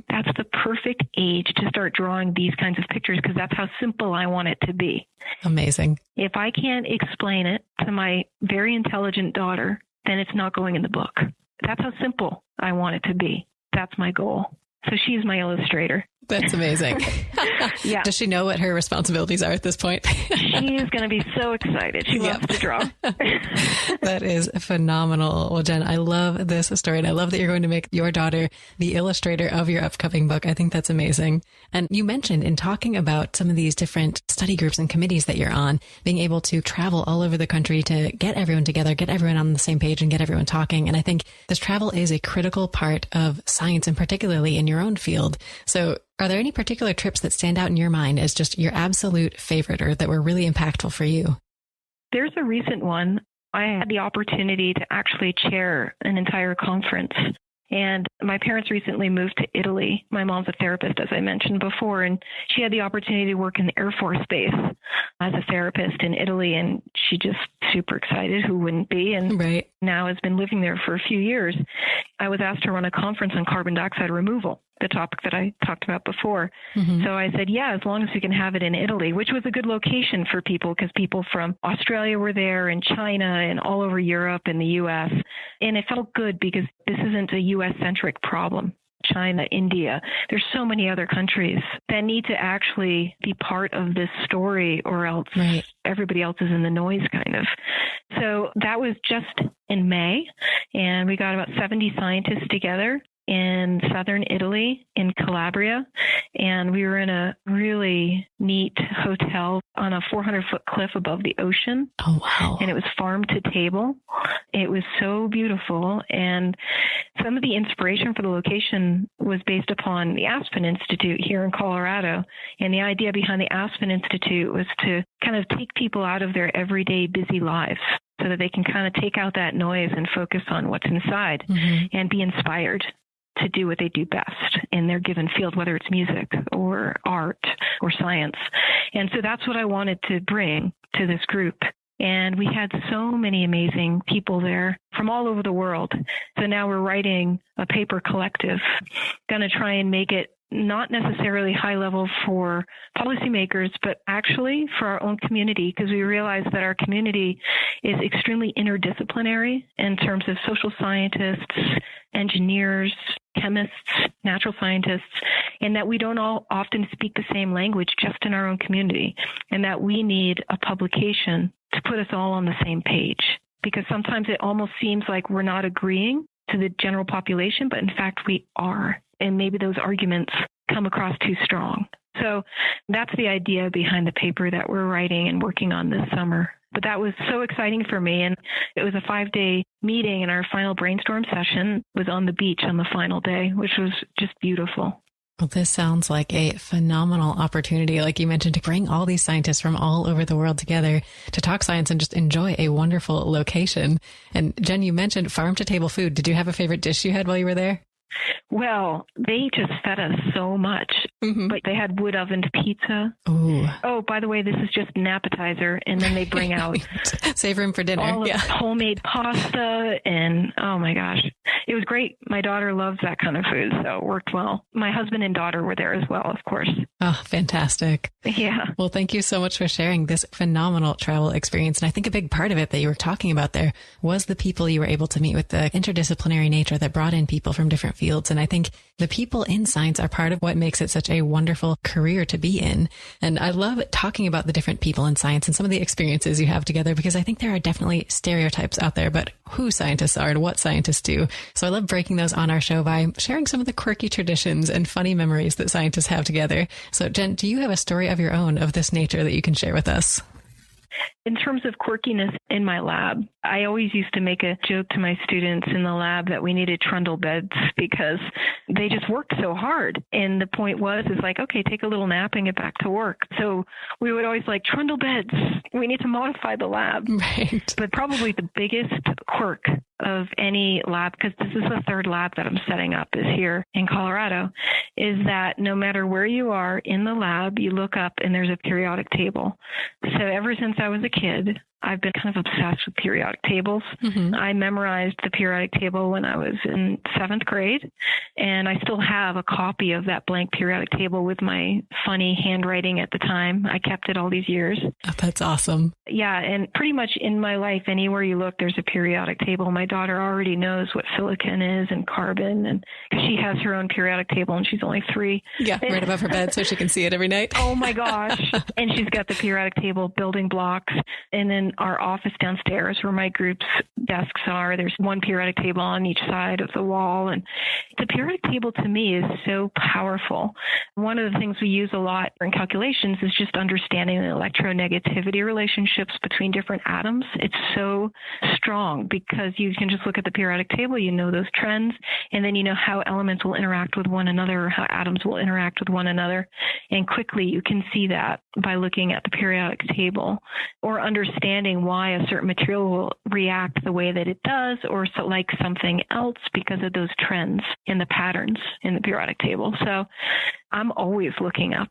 Speaker 3: That's the perfect age to start drawing these kinds of pictures because that's how simple I want it to be.
Speaker 1: Amazing.
Speaker 3: If I can't explain it to my very intelligent daughter, then it's not going in the book. That's how simple I want it to be. That's my goal. So she's my illustrator.
Speaker 1: That's amazing.
Speaker 3: Yeah.
Speaker 1: Does she know what her responsibilities are at this point?
Speaker 3: She's going to be so excited. She loves to draw.
Speaker 1: That is phenomenal. Well, Jen, I love this story, and I love that you're going to make your daughter the illustrator of your upcoming book. I think that's amazing. And you mentioned in talking about some of these different study groups and committees that you're on, being able to travel all over the country to get everyone together, get everyone on the same page, and get everyone talking. And I think this travel is a critical part of science, and particularly in your own field. So are there any particular trips that stand out in your mind as just your absolute favorite or that were really impactful for you?
Speaker 3: There's a recent one. I had the opportunity to actually chair an entire conference. And my parents recently moved to Italy. My mom's a therapist, as I mentioned before, and she had the opportunity to work in the Air Force Base as a therapist in Italy. And she just super excited. Who wouldn't be? And now has been living there for a few years. I was asked to run a conference on carbon dioxide removal, the topic that I talked about before. So I said, yeah, as long as we can have it in Italy, which was a good location for people because people from Australia were there and China and all over Europe and the U.S. And it felt good because this isn't a U.S.-centric problem. China, India, there's so many other countries that need to actually be part of this story or else everybody else is in the noise kind of. So that was just in May, and we got about 70 scientists together in southern Italy, in Calabria, and we were in a really neat hotel on a 400-foot cliff above the ocean.
Speaker 1: Oh, wow.
Speaker 3: And it was farm to table. It was so beautiful, and some of the inspiration for the location was based upon the Aspen Institute here in Colorado, and the idea behind the Aspen Institute was to kind of take people out of their everyday busy lives so that they can kind of take out that noise and focus on what's inside and be inspired to do what they do best in their given field, whether it's music or art or science. And so that's what I wanted to bring to this group. And we had so many amazing people there from all over the world. So now we're writing a paper collective, going to try and make it not necessarily high level for policymakers, but actually for our own community, because we realize that our community is extremely interdisciplinary in terms of social scientists, engineers, chemists, natural scientists, and that we don't all often speak the same language just in our own community, and that we need a publication to put us all on the same page. Because sometimes it almost seems like we're not agreeing to the general population, but in fact we are. And maybe those arguments come across too strong. So that's the idea behind the paper that we're writing and working on this summer. But that was so exciting for me. And it was a 5-day meeting, and our final brainstorm session was on the beach on the final day, which was just beautiful.
Speaker 1: Well, this sounds like a phenomenal opportunity, like you mentioned, to bring all these scientists from all over the world together to talk science and just enjoy a wonderful location. And Jen, you mentioned farm to table food. Did you have a favorite dish you had while you were there?
Speaker 3: Well, they just fed us so much, but they had wood ovened pizza.
Speaker 1: Ooh.
Speaker 3: Oh, by the way, this is just an appetizer. And then they bring out
Speaker 1: save room for dinner.
Speaker 3: All of homemade pasta. And oh my gosh, it was great. My daughter loves that kind of food, so it worked well. My husband and daughter were there as well, of course.
Speaker 1: Oh, fantastic.
Speaker 3: Yeah.
Speaker 1: Well, thank you so much for sharing this phenomenal travel experience. And I think a big part of it that you were talking about there was the people you were able to meet, with the interdisciplinary nature that brought in people from different fields. And I think the people in science are part of what makes it such a wonderful career to be in. And I love talking about the different people in science and some of the experiences you have together, because I think there are definitely stereotypes out there about who scientists are and what scientists do. So I love breaking those on our show by sharing some of the quirky traditions and funny memories that scientists have together. So Jen, do you have a story of your own of this nature that you can share with us?
Speaker 3: In terms of quirkiness in my lab, I always used to make a joke to my students in the lab that we needed trundle beds because they just worked so hard. And the point was, okay, take a little nap and get back to work. So we would always trundle beds. We need to modify the lab.
Speaker 1: Right.
Speaker 3: But probably the biggest quirk of any lab, because this is the third lab that I'm setting up, is here in Colorado, is that no matter where you are in the lab, you look up and there's a periodic table. So ever since I was a kid, I've been kind of obsessed with periodic tables. I memorized the periodic table when I was in 7th grade, and I still have a copy of that blank periodic table with my funny handwriting at the time. I kept it all these years.
Speaker 1: Oh, that's awesome.
Speaker 3: Yeah, and pretty much in my life, anywhere you look, there's a periodic table. My daughter already knows what silicon is and carbon, and she has her own periodic table, and she's only 3.
Speaker 1: Yeah, right above her bed so she can see it every night.
Speaker 3: Oh my gosh. And she's got the periodic table building blocks. And then our office downstairs where my group's desks are, there's one periodic table on each side of the wall. And the periodic table to me is so powerful. One of the things we use a lot in calculations is just understanding the electronegativity relationships between different atoms. It's so strong because you can just look at the periodic table, you know those trends, and then you know how elements will interact with one another, or how atoms will interact with one another. And quickly you can see that by looking at the periodic table, or understanding why a certain material will react the way that it does, or so like something else, because of those trends in the patterns in the periodic table. So I'm always looking up.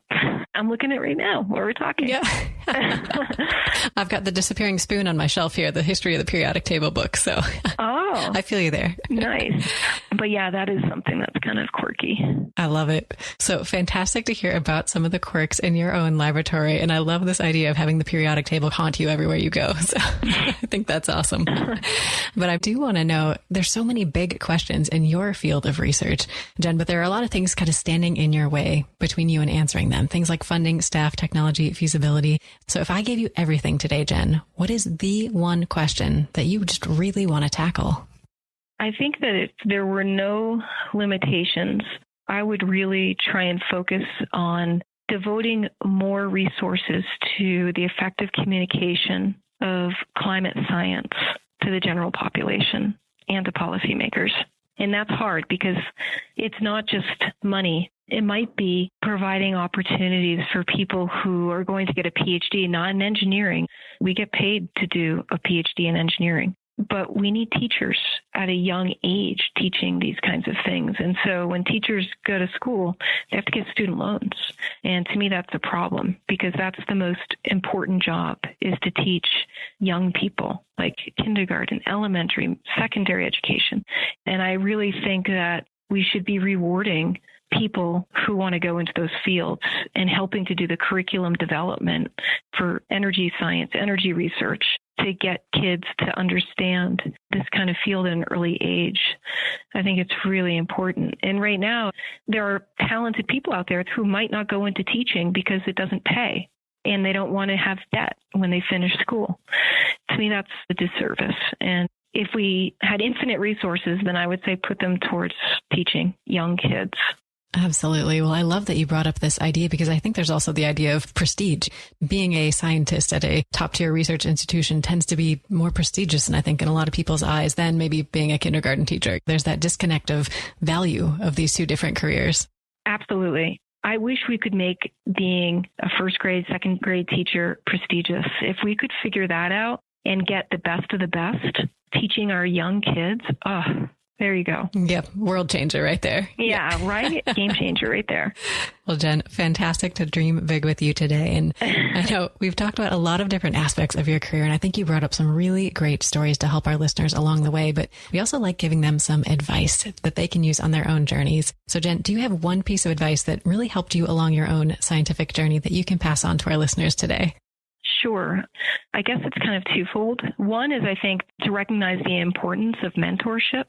Speaker 3: I'm looking at it right now while we're talking.
Speaker 1: Yeah. I've got the disappearing spoon on my shelf here, the history of the periodic table book. So I feel you there.
Speaker 3: Nice. But yeah, that is something that's kind of quirky.
Speaker 1: I love it. So fantastic to hear about some of the quirks in your own laboratory. And I love this idea of having the periodic table haunt you everywhere you go. So I think that's awesome. But I do want to know, there's so many big questions in your field of research, Jen, but there are a lot of things kind of standing in your way between you and answering them. Things like funding, staff, technology, feasibility. So if I gave you everything today, Jen, what is the one question that you just really want to tackle?
Speaker 3: I think that if there were no limitations, I would really try and focus on devoting more resources to the effective communication of climate science to the general population and to policymakers. And that's hard because it's not just money. It might be providing opportunities for people who are going to get a PhD, not in engineering. We get paid to do a PhD in engineering. but we need teachers at a young age teaching these kinds of things. And so when teachers go to school, they have to get student loans. And to me, that's a problem, because that's the most important job, is to teach young people, like kindergarten, elementary, secondary education. And I really think that we should be rewarding people who want to go into those fields and helping to do the curriculum development for energy science, energy research, to get kids to understand this kind of field at an early age. I think it's really important. And right now, there are talented people out there who might not go into teaching because it doesn't pay, and they don't want to have debt when they finish school. To me, that's a disservice. And if we had infinite resources, then I would say put them towards teaching young kids.
Speaker 1: Absolutely. Well, I love that you brought up this idea, because I think there's also the idea of prestige. Being a scientist at a top tier research institution tends to be more prestigious, and I think in a lot of people's eyes, than maybe being a kindergarten teacher. There's that disconnect of value of these two different careers.
Speaker 3: Absolutely. I wish we could make being a first grade, second grade teacher prestigious. If we could figure that out and get the best of the best teaching our young kids, there you go.
Speaker 1: Yep. World changer right there.
Speaker 3: Yeah, right? Game changer right there.
Speaker 1: Well, Jen, fantastic to dream big with you today. And I know we've talked about a lot of different aspects of your career, and I think you brought up some really great stories to help our listeners along the way, but we also like giving them some advice that they can use on their own journeys. So Jen, do you have one piece of advice that really helped you along your own scientific journey that you can pass on to our listeners today?
Speaker 3: Sure. I guess it's kind of twofold. One is, I think, to recognize the importance of mentorship.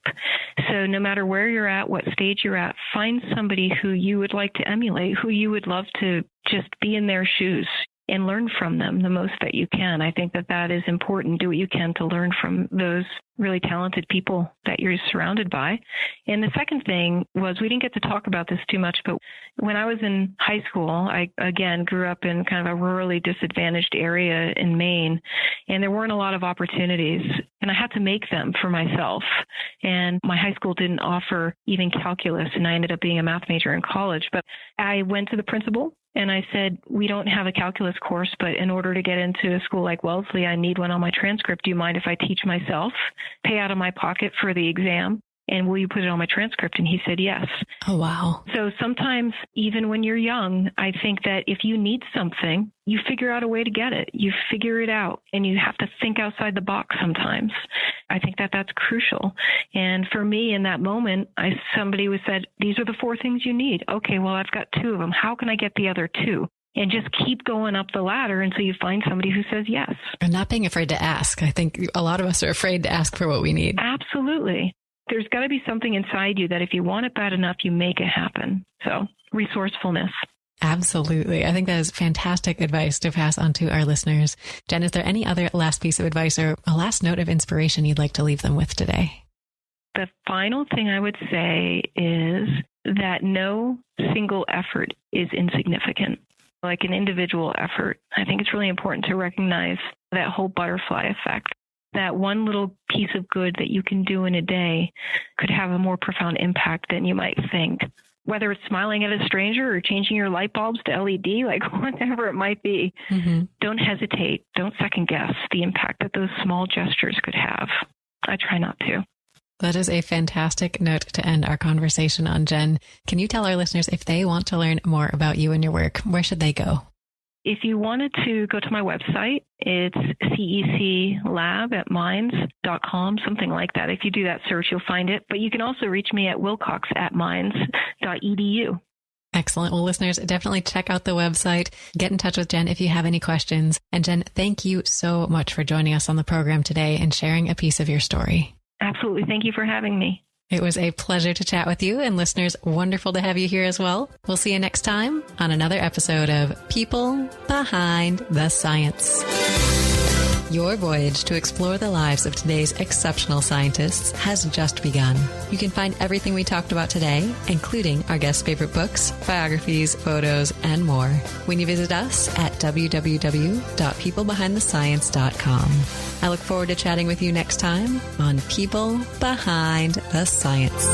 Speaker 3: So no matter where you're at, what stage you're at, find somebody who you would like to emulate, who you would love to just be in their shoes and learn from them the most that you can. I think that that is important. Do what you can to learn from those really talented people that you're surrounded by. And the second thing was, we didn't get to talk about this too much, but when I was in high school, I, again, grew up in kind of a rurally disadvantaged area in Maine, and there weren't a lot of opportunities, and I had to make them for myself. And my high school didn't offer even calculus, and I ended up being a math major in college. But I went to the principal and I said, we don't have a calculus course, but in order to get into a school like Wellesley, I need one on my transcript. Do you mind if I teach myself, pay out of my pocket for the exam, and will you put it on my transcript? And he said, yes.
Speaker 1: Oh, wow.
Speaker 3: So sometimes, even when you're young, I think that if you need something, you figure out a way to get it. You figure it out, and you have to think outside the box sometimes. I think that that's crucial. And for me, in that moment, somebody said, these are the 4 things you need. Okay, well, I've got 2 of them. How can I get the other 2? And just keep going up the ladder until you find somebody who says yes.
Speaker 1: And not being afraid to ask. I think a lot of us are afraid to ask for what we need.
Speaker 3: Absolutely. There's got to be something inside you that if you want it bad enough, you make it happen. So resourcefulness.
Speaker 1: Absolutely. I think that is fantastic advice to pass on to our listeners. Jen, is there any other last piece of advice or a last note of inspiration you'd like to leave them with today?
Speaker 3: The final thing I would say is that no single effort is insignificant. Like an individual effort, I think it's really important to recognize that whole butterfly effect. That one little piece of good that you can do in a day could have a more profound impact than you might think. Whether it's smiling at a stranger or changing your light bulbs to LED, like whatever it might be, Don't hesitate. Don't second guess the impact that those small gestures could have. I try not to.
Speaker 1: That is a fantastic note to end our conversation on, Jen. Can you tell our listeners, if they want to learn more about you and your work, where should they go?
Speaker 3: If you wanted to go to my website, it's ceclab@minds.com, something like that. If you do that search, you'll find it. But you can also reach me at wilcox@minds.edu.
Speaker 1: Excellent. Well, listeners, definitely check out the website. Get in touch with Jen if you have any questions. And Jen, thank you so much for joining us on the program today and sharing a piece of your story.
Speaker 3: Absolutely. Thank you for having me.
Speaker 1: It was a pleasure to chat with you, and listeners, wonderful to have you here as well. We'll see you next time on another episode of People Behind the Science. Your voyage to explore the lives of today's exceptional scientists has just begun. You can find everything we talked about today, including our guests' favorite books, biographies, photos, and more, when you visit us at www.peoplebehindthescience.com. I look forward to chatting with you next time on People Behind the Science.